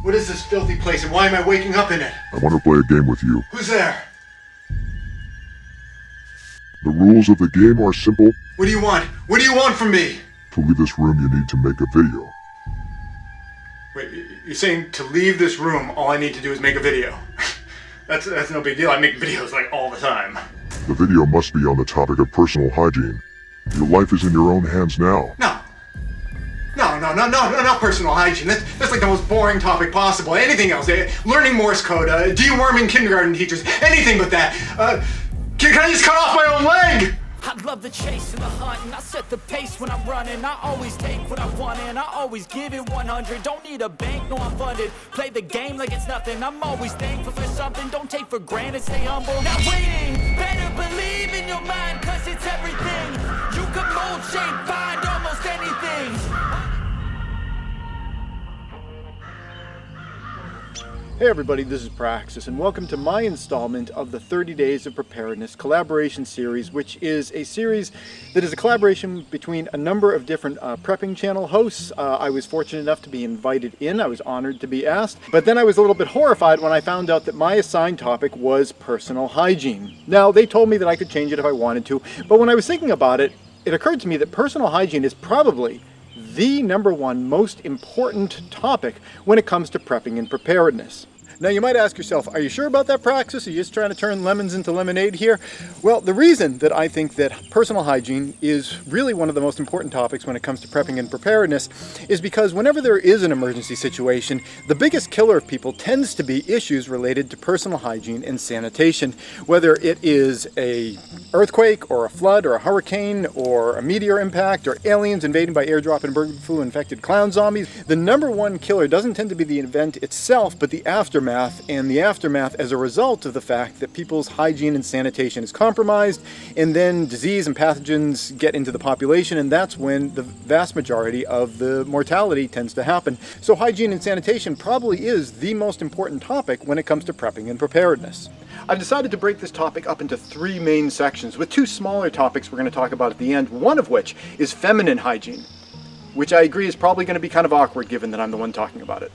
What is this filthy place and why am I waking up in it? I want to play a game with you. Who's there? The rules of the game are simple. What do you want? What do you want from me? To leave this room, you need to make a video. Wait, you're saying to leave this room, all I need to do is make a video? That's no big deal. I make videos like all the time. The video must be on the topic of personal hygiene. Your life is in your own hands now. No, not personal hygiene. That's like the most boring topic possible. Anything else? Learning Morse code, deworming kindergarten teachers, anything but that. Can I just cut off my own leg? I love the chase and the hunt, and I set the pace when I'm running. I always take what I want and I always give it 100. Don't need a bank, no I'm funded. Play the game like it's nothing. I'm always thankful for something. Don't take for granted, stay humble. Now waiting, better believe in your mind, cause it's everything. You can mold, shape, find almost anything. Hey everybody, this is Praxis and welcome to my installment of the 30 Days of Preparedness collaboration series, which is a series that is a collaboration between a number of different prepping channel hosts. I was fortunate enough to be invited in. I was honored to be asked, but then I was a little bit horrified when I found out that my assigned topic was personal hygiene. Now, they told me that I could change it if I wanted to, but when I was thinking about it, it occurred to me that personal hygiene is probably the #1 most important topic when it comes to prepping and preparedness. Now you might ask yourself, are you sure about that, Praxis? Are you just trying to turn lemons into lemonade here? Well, the reason that I think that personal hygiene is really one of the most important topics when it comes to prepping and preparedness is because whenever there is an emergency situation, the biggest killer of people tends to be issues related to personal hygiene and sanitation. Whether it is a earthquake or a flood or a hurricane or a meteor impact or aliens invading by airdrop and bird flu infected clown zombies, the #1 killer doesn't tend to be the event itself, but the aftermath, and the aftermath as a result of the fact that people's hygiene and sanitation is compromised, and then disease and pathogens get into the population, and that's when the vast majority of the mortality tends to happen. So hygiene and sanitation probably is the most important topic when it comes to prepping and preparedness. I've decided to break this topic up into 3 main sections with 2 smaller topics we're going to talk about at the end, one of which is feminine hygiene, which I agree is probably going to be kind of awkward given that I'm the one talking about it.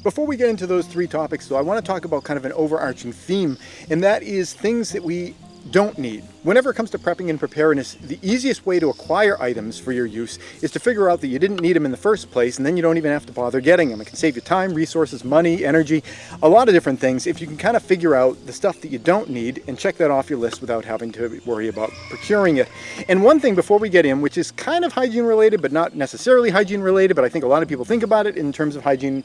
Before we get into those 3 topics though, I want to talk about kind of an overarching theme, and that is things that we don't need. Whenever it comes to prepping and preparedness, the easiest way to acquire items for your use is to figure out that you didn't need them in the first place, and then you don't even have to bother getting them. It can save you time, resources, money, energy, a lot of different things if you can kind of figure out the stuff that you don't need and check that off your list without having to worry about procuring it. And one thing before we get in, which is kind of hygiene related but not necessarily hygiene related, but I think a lot of people think about it in terms of hygiene,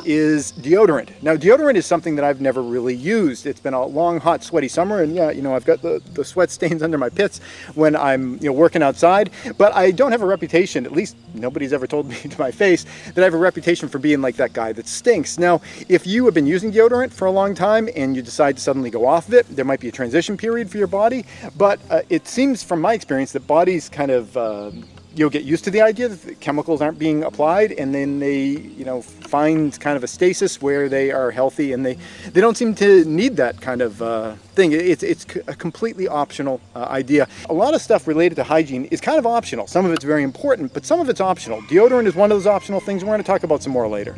is deodorant. Now, deodorant is something that I've never really used. It's been a long, hot, sweaty summer, and yeah, you know, I've got the sweat stains under my pits when I'm working outside, but I don't have a reputation, at least nobody's ever told me to my face, that I have a reputation for being like that guy that stinks. Now, if you have been using deodorant for a long time and you decide to suddenly go off of it, there might be a transition period for your body, but it seems from my experience that bodies kind of you'll get used to the idea that the chemicals aren't being applied, and then they find kind of a stasis where they are healthy, and they don't seem to need that kind of thing. It's a completely optional idea. A lot of stuff related to hygiene is kind of optional. Some of it's very important, but some of it's optional. Deodorant is one of those optional things. We're going to talk about some more later.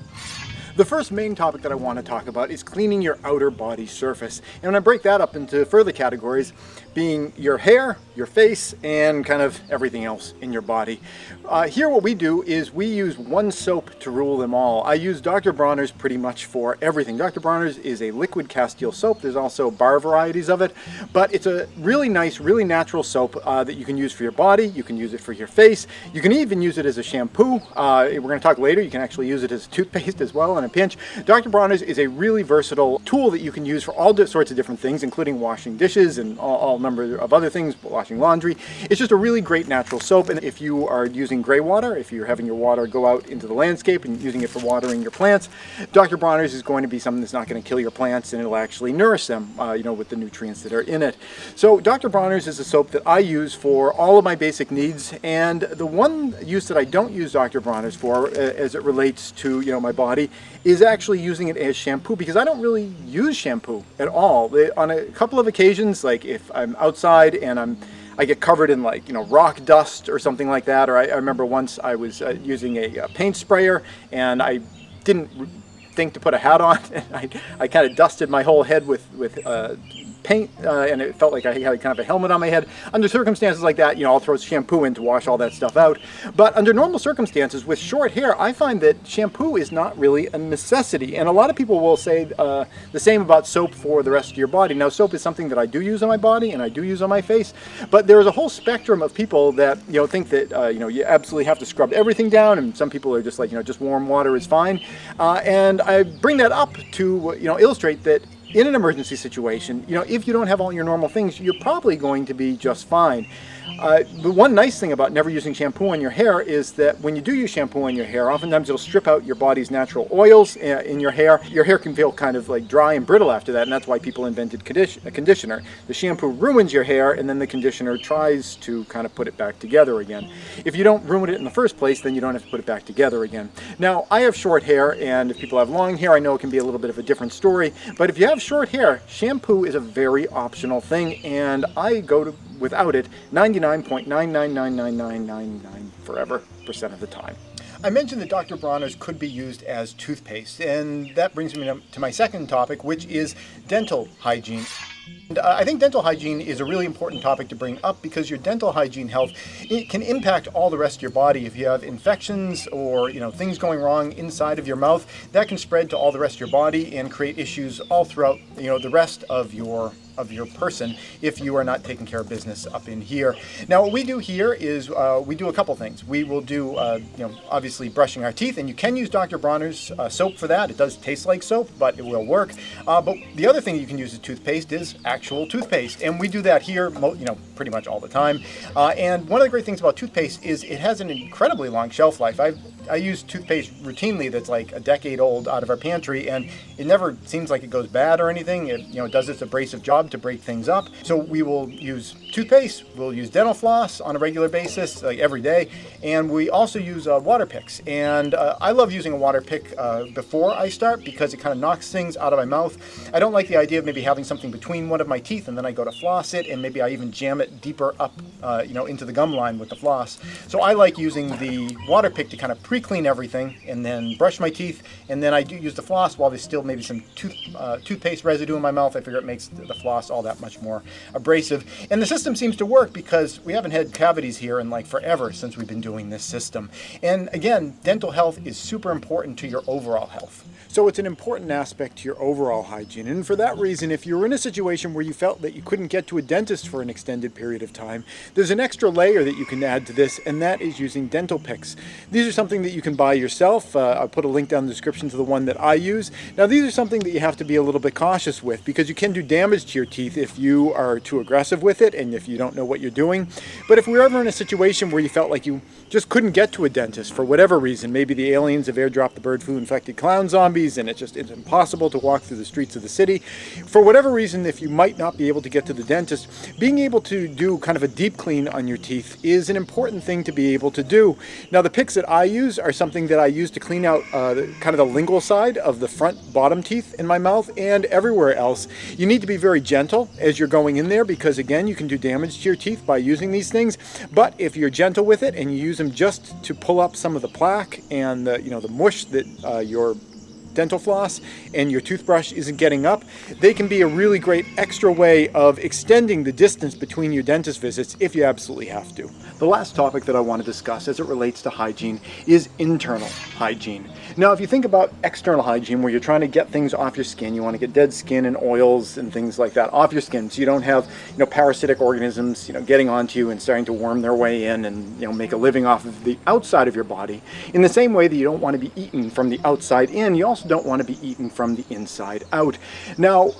The first main topic that I want to talk about is cleaning your outer body surface. And when I break that up into further categories, being your hair, your face, and kind of everything else in your body. Here what we do is we use one soap to rule them all. I use Dr. Bronner's pretty much for everything. Dr. Bronner's is a liquid castile soap. There's also bar varieties of it, but it's a really nice, really natural soap that you can use for your body. You can use it for your face. You can even use it as a shampoo. We're going to talk later. You can actually use it as a toothpaste as well in a pinch. Dr. Bronner's is a really versatile tool that you can use for all sorts of different things, including washing dishes and all number of other things, washing laundry. It's just a really great natural soap, and if you are using gray water, if you're having your water go out into the landscape and using it for watering your plants, Dr. Bronner's is going to be something that's not going to kill your plants, and it'll actually nourish them, with the nutrients that are in it. So Dr. Bronner's is a soap that I use for all of my basic needs, and the one use that I don't use Dr. Bronner's for, as it relates to my body, is actually using it as shampoo, because I don't really use shampoo at all. On a couple of occasions, like if I'm outside and I get covered in rock dust or something like that, or I remember once I was using a paint sprayer and I didn't thing to put a hat on. I kind of dusted my whole head with paint, and it felt like I had kind of a helmet on my head. Under circumstances like that, I'll throw shampoo in to wash all that stuff out. But under normal circumstances, with short hair, I find that shampoo is not really a necessity. And a lot of people will say the same about soap for the rest of your body. Now, soap is something that I do use on my body and I do use on my face, but there is a whole spectrum of people that think that you absolutely have to scrub everything down, and some people are just like just warm water is fine. And I bring that up to illustrate that in an emergency situation, if you don't have all your normal things, you're probably going to be just fine. The one nice thing about never using shampoo on your hair is that when you do use shampoo on your hair, oftentimes it'll strip out your body's natural oils in your hair. Your hair can feel kind of like dry and brittle after that, and that's why people invented a conditioner. The shampoo ruins your hair, and then the conditioner tries to kind of put it back together again. If you don't ruin it in the first place, then you don't have to put it back together again. Now, I have short hair, and if people have long hair, I know it can be a little bit of a different story, but if you have short hair, shampoo is a very optional thing, and I go to without it 99.9999999 forever % of the time. I mentioned that Dr. Bronner's could be used as toothpaste, and that brings me to my second topic, which is dental hygiene. And I think dental hygiene is a really important topic to bring up because your dental hygiene health, it can impact all the rest of your body. If you have infections or things going wrong inside of your mouth, that can spread to all the rest of your body and create issues all throughout the rest of your person if you are not taking care of business up in here. Now, what we do here is we do a couple things. We will do obviously brushing our teeth, and you can use Dr. Bronner's soap for that. It does taste like soap, but it will work. But the other thing you can use as toothpaste is actual toothpaste, and we do that here pretty much all the time. And one of the great things about toothpaste is it has an incredibly long shelf life. I use toothpaste routinely that's like a decade old out of our pantry, and it never seems like it goes bad or anything. It does its abrasive job to break things up. So we will use toothpaste, we'll use dental floss on a regular basis, like every day, and we also use water picks. And I love using a water pick before I start because it kind of knocks things out of my mouth. I don't like the idea of maybe having something between one of my teeth and then I go to floss it, and maybe I even jam it deeper up into the gum line with the floss. So I like using the water pick to kind of pre-clean everything and then brush my teeth, and then I do use the floss while there's still maybe some toothpaste residue in my mouth. I figure it makes the floss all that much more abrasive. And the system seems to work because we haven't had cavities here in like forever since we've been doing this system. And again, dental health is super important to your overall health. So it's an important aspect to your overall hygiene. And for that reason, if you're in a situation where you felt that you couldn't get to a dentist for an extended period of time, there's an extra layer that you can add to this, and that is using dental picks. These are something that you can buy yourself. I'll put a link down in the description to the one that I use. Now, these are something that you have to be a little bit cautious with because you can do damage to your teeth if you are too aggressive with it and if you don't know what you're doing. But if we're ever in a situation where you felt like you just couldn't get to a dentist for whatever reason, maybe the aliens have airdropped the bird flu infected clown zombies and it's impossible to walk through the streets of the city, for whatever reason, if you might not be able to get to the dentist, being able to do kind of a deep clean on your teeth is an important thing to be able to do. Now, the picks that I use are something that I use to clean out kind of the lingual side of the front bottom teeth in my mouth and everywhere else. You need to be very gentle as you're going in there because, again, you can do damage to your teeth by using these things. But if you're gentle with it and you use them just to pull up some of the plaque and the mush that your dental floss and your toothbrush isn't getting up, they can be a really great extra way of extending the distance between your dentist visits if you absolutely have to. The last topic that I want to discuss as it relates to hygiene is internal hygiene. Now, if you think about external hygiene where you're trying to get things off your skin, you want to get dead skin and oils and things like that off your skin so you don't have parasitic organisms getting onto you and starting to worm their way in and make a living off of the outside of your body. In the same way that you don't want to be eaten from the outside in, you also don't want to be eaten from the inside out. Now,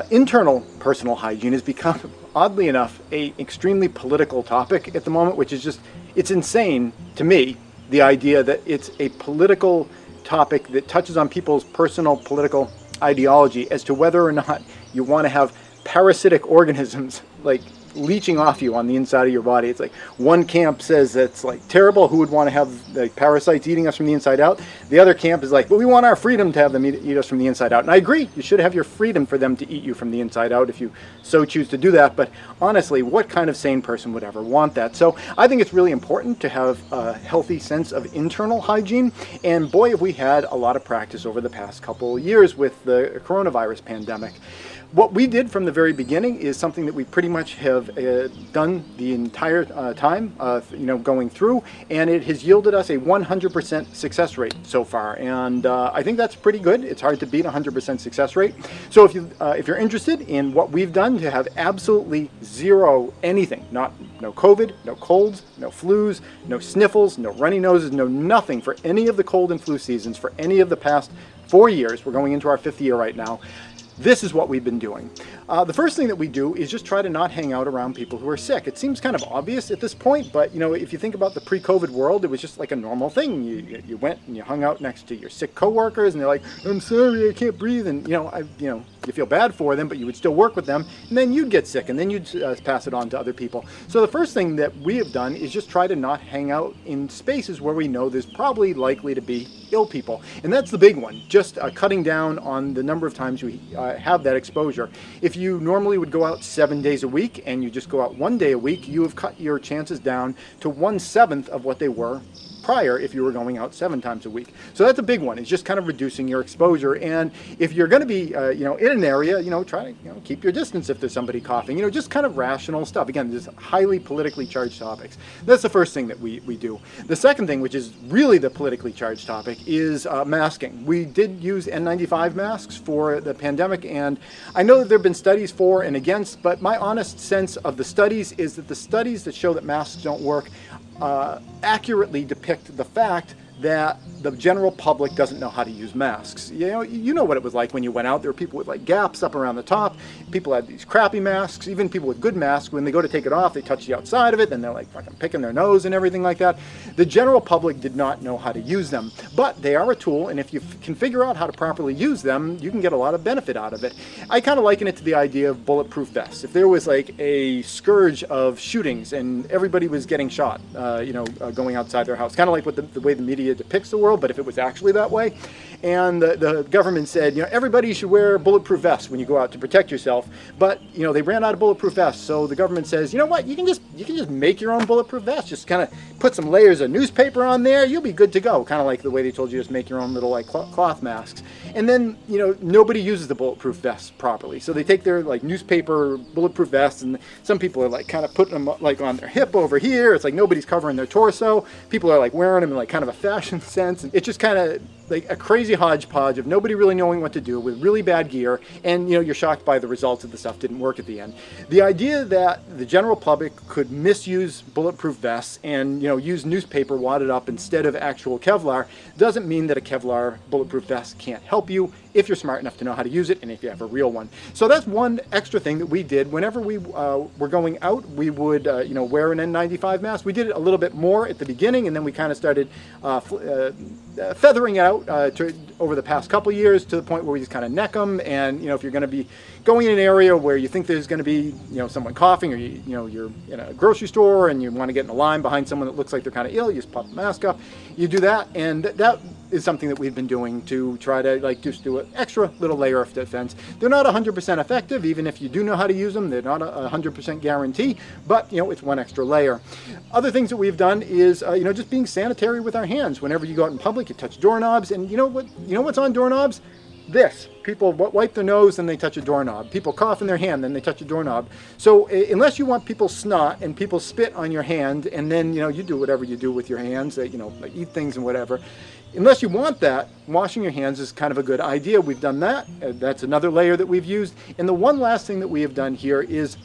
internal personal hygiene has become, oddly enough, an extremely political topic at the moment, which is just, it's insane to me, the idea that it's a political topic that touches on people's personal political ideology as to whether or not you want to have parasitic organisms like leeching off you on the inside of your body. It's like one camp says it's like terrible, who would want to have the parasites eating us from the inside out? The other camp is like, but we want our freedom to have them eat us from the inside out. And I agree, you should have your freedom for them to eat you from the inside out if you so choose to do that. But honestly, what kind of sane person would ever want that? So I think it's really important to have a healthy sense of internal hygiene. And boy, have we had a lot of practice over the past couple of years with the coronavirus pandemic. What we did from the very beginning is something that we pretty much have done the entire time, going through, and it has yielded us a 100% success rate so far. And I think that's pretty good. It's hard to beat 100% success rate. So if you're interested in what we've done to have absolutely zero anything, no COVID, no colds, no flus, no sniffles, no runny noses, no nothing for any of the cold and flu seasons for any of the past 4 years. We're going into our 5th year right now. This is what we've been doing. The first thing that we do is just try to not hang out around people who are sick. It seems kind of obvious at this point, but if you think about the pre-COVID world, it was just like a normal thing. You went and you hung out next to your sick coworkers, and they're like, "I'm sorry, I can't breathe," and you feel bad for them, but you would still work with them, and then you'd get sick, and then you'd pass it on to other people. So the first thing that we have done is just try to not hang out in spaces where we know there's probably likely to be ill people, and that's the big one. Just cutting down on the number of times we have that exposure. If you normally would go out 7 days a week and you just go out 1 day a week, you have cut your chances down to 1/7 of what they were prior if you were going out 7 times a week. So that's a big one. It's just kind of reducing your exposure. And if you're going to be, in an area, try to keep your distance if there's somebody coughing. Just kind of rational stuff. Again, this highly politically charged topics. That's the first thing that we do. The second thing, which is really the politically charged topic, is masking. We did use N95 masks for the pandemic, and I know that there have been studies for and against, but my honest sense of the studies is that the studies that show that masks don't work accurately depict the fact that the general public doesn't know how to use masks. You know what it was like when you went out. There were people with like gaps up around the top. People had these crappy masks. Even people with good masks, when they go to take it off, they touch the outside of it, then they're like fucking picking their nose and everything like that. The general public did not know how to use them, but they are a tool, and if you can figure out how to properly use them, you can get a lot of benefit out of it. I kind of liken it to the idea of bulletproof vests. If there was like a scourge of shootings and everybody was getting shot, going outside their house, kind of like what the way the media depicts the world, but if it was actually that way, and the government said, everybody should wear bulletproof vests when you go out to protect yourself, but they ran out of bulletproof vests, so the government says, you know what, you can just make your own bulletproof vest, just kind of put some layers of newspaper on there, you'll be good to go, kind of like the way they told you just make your own little like cloth masks. And then nobody uses the bulletproof vests properly, so they take their like newspaper bulletproof vests, and some people are like kind of putting them like on their hip over here. It's like nobody's covering their torso. People are like wearing them in like kind of a fashion sense, and it's just kind of like a crazy hodgepodge of nobody really knowing what to do with really bad gear, and you're shocked by the results that the stuff didn't work at the end. The idea that the general public could misuse bulletproof vests and use newspaper wadded up instead of actual Kevlar doesn't mean that a Kevlar bulletproof vest can't help you if you're smart enough to know how to use it and if you have a real one. So that's one extra thing that we did. Whenever we were going out, we would wear an N95 mask. We did it a little bit more at the beginning, and then we kind of started feathering out over the past couple years to the point where we just kind of neck them. And if you're going to be going in an area where you think there's going to be someone coughing, or you're in a grocery store and you want to get in a line behind someone that looks like they're kind of ill, you just pop the mask up, you do that, and that is something that we've been doing to try to just do an extra little layer of defense. They're not 100% effective, even if you do know how to use them. They're not a 100% guarantee, but it's one extra layer. Other things that we've done is just being sanitary with our hands. Whenever you go out in public, you touch doorknobs, and what's on doorknobs? This. People wipe their nose, then they touch a doorknob. People cough in their hand, then they touch a doorknob. So unless you want people snot and people spit on your hand, and then you do whatever you do with your hands, like eat things and whatever. Unless you want that, washing your hands is kind of a good idea. We've done that. That's another layer that we've used. And the one last thing that we have done here is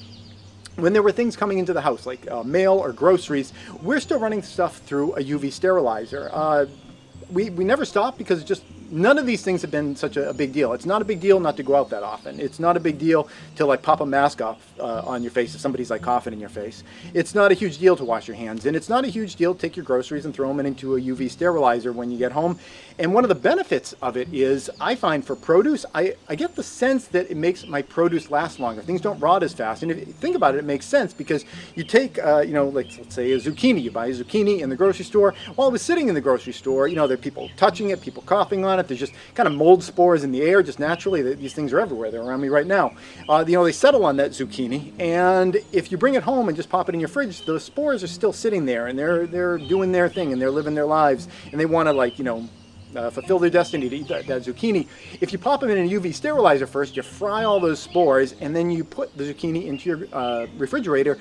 when there were things coming into the house, like mail or groceries, we're still running stuff through a UV sterilizer. We never stop because it's just none of these things have been such a big deal. It's not a big deal not to go out that often. It's not a big deal to like pop a mask off on your face if somebody's like coughing in your face. It's not a huge deal to wash your hands, and it's not a huge deal to take your groceries and throw them into a UV sterilizer when you get home. And one of the benefits of it is, I find for produce, I get the sense that it makes my produce last longer. Things don't rot as fast. And if you think about it, it makes sense, because you take, you know, like let's say a zucchini. You buy a zucchini in the grocery store. While it was sitting in the grocery store, you know, there are people touching it, people coughing on it. There's just kind of mold spores in the air, just naturally. These things are everywhere. They're around me right now. You know, they settle on that zucchini, and if you bring it home and just pop it in your fridge, the spores are still sitting there, and they're doing their thing, and they're living their lives, and they want to, like, you know, fulfill their destiny to eat that zucchini. If you pop them in a UV sterilizer first, you fry all those spores, and then you put the zucchini into your refrigerator,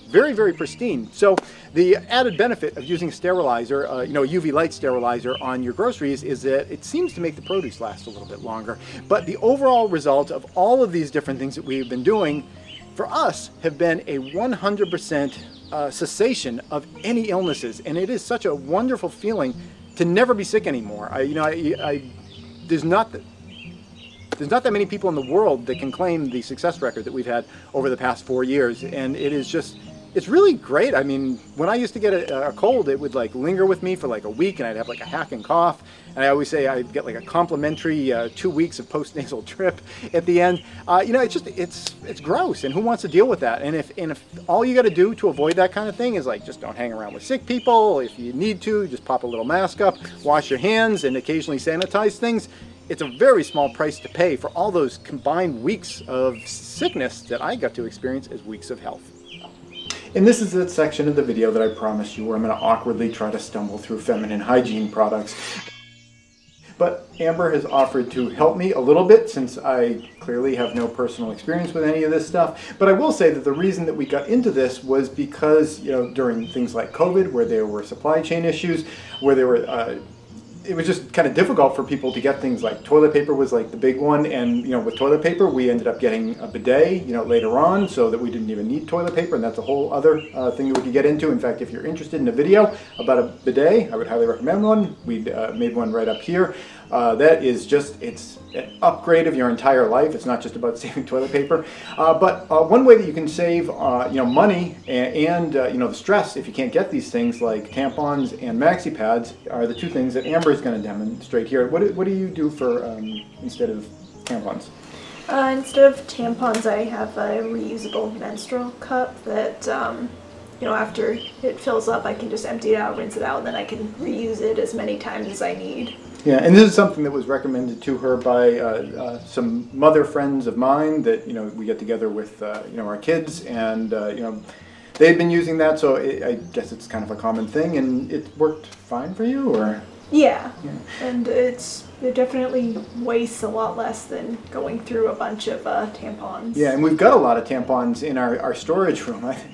very, very pristine. So the added benefit of using a sterilizer, you know, a UV light sterilizer on your groceries, is that it seems to make the produce last a little bit longer. But the overall result of all of these different things that we've been doing for us have been a 100% cessation of any illnesses. And it is such a wonderful feeling to never be sick anymore. There's not that many people in the world that can claim the success record that we've had over the past 4 years, and it is just, it's really great. I mean, when I used to get a cold, it would like linger with me for like a week, and I'd have like a hacking cough, and I always say I'd get like a complimentary 2 weeks of post-nasal drip at the end. You know, it's just, it's gross, and who wants to deal with that? And if all you got to do to avoid that kind of thing is like just don't hang around with sick people. If you need to, just pop a little mask up, wash your hands, and occasionally sanitize things. It's a very small price to pay for all those combined weeks of sickness that I got to experience as weeks of health. And this is that section of the video that I promised you where I'm going to awkwardly try to stumble through feminine hygiene products. But Amber has offered to help me a little bit, since I clearly have no personal experience with any of this stuff. But I will say that the reason that we got into this was because, you know, during things like COVID, where there were supply chain issues, where there were it was just kind of difficult for people to get things. Like toilet paper was like the big one, and you know, with toilet paper we ended up getting a bidet, you know, later on, so that we didn't even need toilet paper, and that's a whole other thing that we could get into. In fact, if you're interested in a video about a bidet, I would highly recommend one. We made one right up here. That is just, it's an upgrade of your entire life. It's not just about saving toilet paper. But one way that you can save you know, money and you know, the stress if you can't get these things, like tampons and maxi pads, are the two things that Amber is going to demonstrate here. What do you do for instead of tampons? Instead of tampons, I have a reusable menstrual cup that you know, after it fills up, I can just empty it out, rinse it out, and then I can reuse it as many times as I need. Yeah, and this is something that was recommended to her by some mother friends of mine that, you know, we get together with, you know, our kids, and, you know, they've been using that, so I guess it's kind of a common thing, and it worked fine for you, or? Yeah. And it definitely wastes a lot less than going through a bunch of tampons. Yeah, and we've got a lot of tampons in our storage room. I think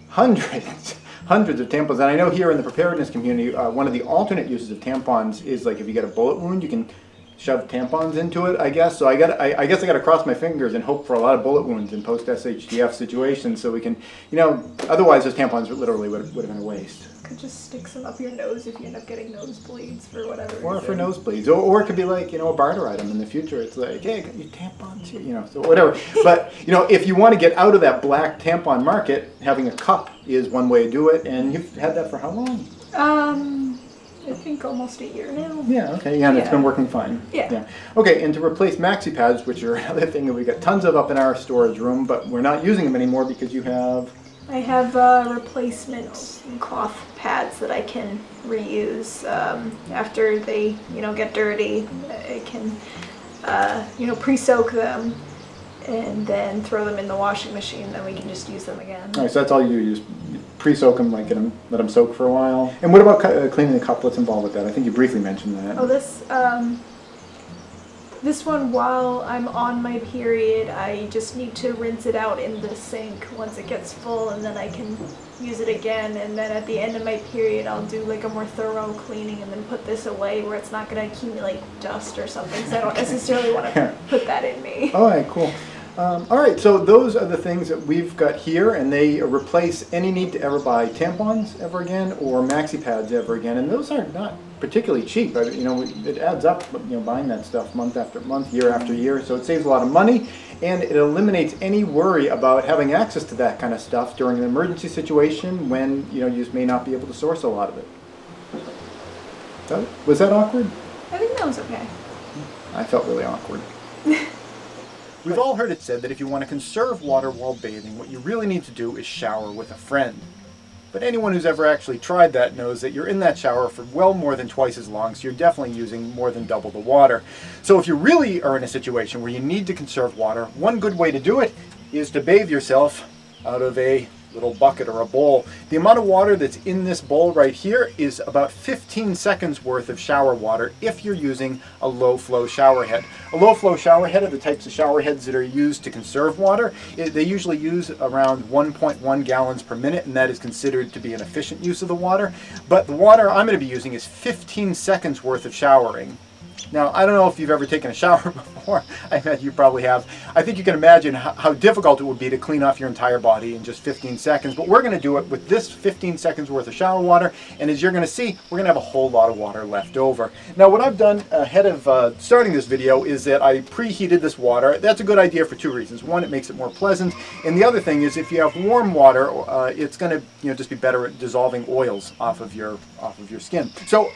hundreds of tampons. And I know here in the preparedness community, one of the alternate uses of tampons is like if you get a bullet wound, you can shove tampons into it, I guess. So I guess I got to cross my fingers and hope for a lot of bullet wounds in post-SHTF situations, so we can, you know, otherwise those tampons literally would have been a waste. Could just stick some up your nose if you end up getting nosebleeds for whatever reason. Or for nosebleeds. Or it could be like, you know, a barter item in the future. It's like, hey, I got your tampons here, you know, so whatever. But, you know, if you want to get out of that black tampon market, having a cup is one way to do it. And you've had that for how long? I think almost a year now. Yeah, okay, yeah, and it's been working fine. Yeah. Okay, and to replace maxi pads, which are another thing that we got tons of up in our storage room, but we're not using them anymore because you have... I have replacement cloth pads that I can reuse after they, you know, get dirty. I can, you know, pre-soak them and then throw them in the washing machine. Then we can just use them again. All right, so that's all you do. You just pre-soak them, like let them soak for a while. And what about cleaning the cup? What's involved with that? I think you briefly mentioned that. Oh, this one, while I'm on my period, I just need to rinse it out in the sink once it gets full, and then I can use it again. And then at the end of my period, I'll do like a more thorough cleaning and then put this away where it's not going to accumulate dust or something, so I don't necessarily want to put that in me. All right, cool. All right, so those are the things that we've got here, and they replace any need to ever buy tampons ever again or maxi pads ever again. And those are not particularly cheap. You know, it adds up, you know, buying that stuff month after month, year after year. So it saves a lot of money, and it eliminates any worry about having access to that kind of stuff during an emergency situation when, you know, you just may not be able to source a lot of it. Was that awkward? I think that was okay. I felt really awkward. We've all heard it said that if you want to conserve water while bathing, what you really need to do is shower with a friend. But anyone who's ever actually tried that knows that you're in that shower for well more than twice as long, so you're definitely using more than double the water. So if you really are in a situation where you need to conserve water, one good way to do it is to bathe yourself out of a little bucket or a bowl. The amount of water that's in this bowl right here is about 15 seconds worth of shower water if you're using a low flow shower head. A low flow shower head are the types of shower heads that are used to conserve water. They usually use around 1.1 gallons per minute, and that is considered to be an efficient use of the water. But the water I'm going to be using is 15 seconds worth of showering. Now, I don't know if you've ever taken a shower before. I imagine you probably have. I think you can imagine how difficult it would be to clean off your entire body in just 15 seconds. But we're going to do it with this 15 seconds worth of shower water. And as you're going to see, we're going to have a whole lot of water left over. Now, what I've done ahead of starting this video is that I preheated this water. That's a good idea for two reasons. One, it makes it more pleasant. And the other thing is if you have warm water, it's going to, you know, just be better at dissolving oils off of your skin. So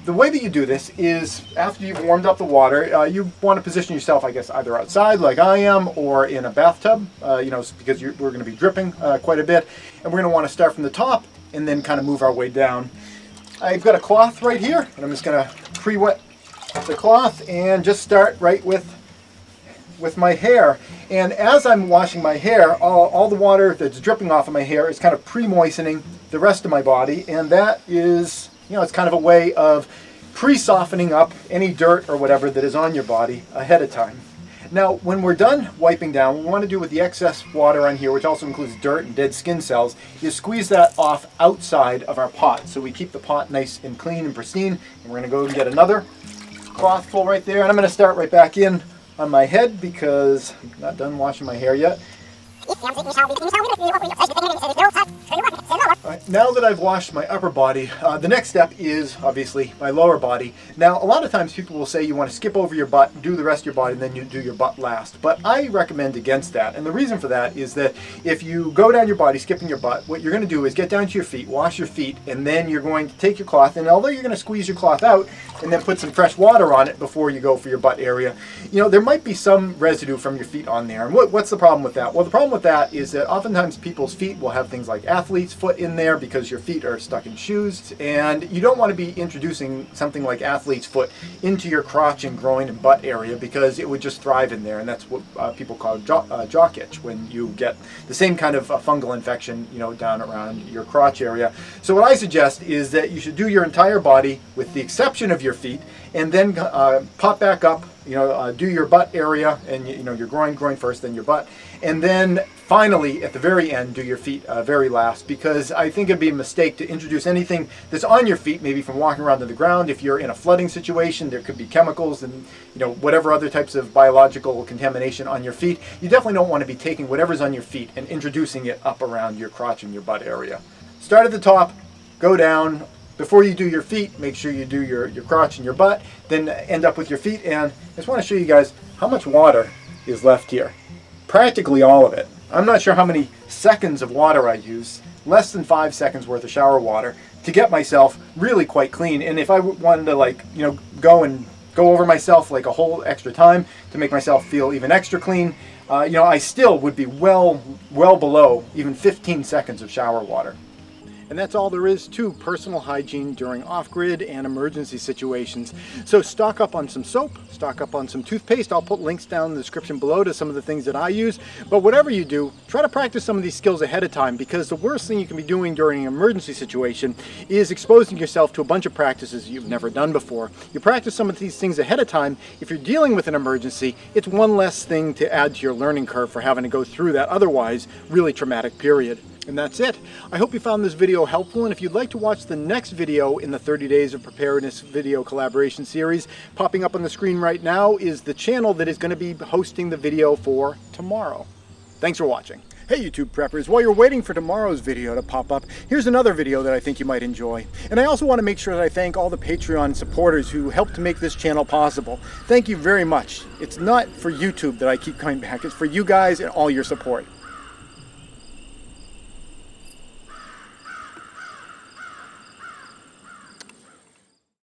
the way that you do this is after you've warmed up the water, you want to position yourself, I guess, either outside like I am or in a bathtub, you know, because we're going to be dripping quite a bit. And we're going to want to start from the top and then kind of move our way down. I've got a cloth right here, and I'm just going to pre-wet the cloth and just start right with my hair. And as I'm washing my hair, all the water that's dripping off of my hair is kind of pre-moistening the rest of my body, and that is, you know, it's kind of a way of pre-softening up any dirt or whatever that is on your body ahead of time. Now, when we're done wiping down, what we want to do with the excess water on here, which also includes dirt and dead skin cells, is squeeze that off outside of our pot. So we keep the pot nice and clean and pristine. And we're going to go and get another cloth full right there. And I'm going to start right back in on my head because I'm not done washing my hair yet. Right, now that I've washed my upper body, the next step is obviously my lower body. Now, a lot of times people will say you want to skip over your butt, do the rest of your body, and then you do your butt last. But I recommend against that. And the reason for that is that if you go down your body, skipping your butt, what you're going to do is get down to your feet, wash your feet, and then you're going to take your cloth, and although you're going to squeeze your cloth out and then put some fresh water on it before you go for your butt area, you know, there might be some residue from your feet on there. And what's the problem with that? Well, the problem with that is that oftentimes people's feet will have things like athlete's foot in there because your feet are stuck in shoes, and you don't want to be introducing something like athlete's foot into your crotch and groin and butt area because it would just thrive in there, and that's what people call jock itch, when you get the same kind of fungal infection, you know, down around your crotch area. So what I suggest is that you should do your entire body with the exception of your feet, and then pop back up, you know, do your butt area and, you know, your groin first, then your butt, and then finally at the very end do your feet very last, because I think it'd be a mistake to introduce anything that's on your feet, maybe from walking around on the ground. If you're in a flooding situation, there could be chemicals and, you know, whatever other types of biological contamination on your feet. You definitely don't want to be taking whatever's on your feet and introducing it up around your crotch and your butt area. Start at the top, go down. Before you do your feet, make sure you do your crotch and your butt, then end up with your feet. And I just want to show you guys how much water is left here. Practically all of it. I'm not sure how many seconds of water I use, less than 5 seconds worth of shower water to get myself really quite clean. And if I wanted to, like, you know, go over myself like a whole extra time to make myself feel even extra clean, you know, I still would be well below even 15 seconds of shower water. And that's all there is to personal hygiene during off-grid and emergency situations. So stock up on some soap, stock up on some toothpaste. I'll put links down in the description below to some of the things that I use. But whatever you do, try to practice some of these skills ahead of time, because the worst thing you can be doing during an emergency situation is exposing yourself to a bunch of practices you've never done before. You practice some of these things ahead of time. If you're dealing with an emergency, it's one less thing to add to your learning curve for having to go through that otherwise really traumatic period. And that's it. I hope you found this video helpful, and if you'd like to watch the next video in the 30 Days of Preparedness video collaboration series, popping up on the screen right now is the channel that is going to be hosting the video for tomorrow. Thanks for watching. Hey YouTube preppers, while you're waiting for tomorrow's video to pop up, here's another video that I think you might enjoy. And I also want to make sure that I thank all the Patreon supporters who helped to make this channel possible. Thank you very much. It's not for YouTube that I keep coming back, it's for you guys and all your support.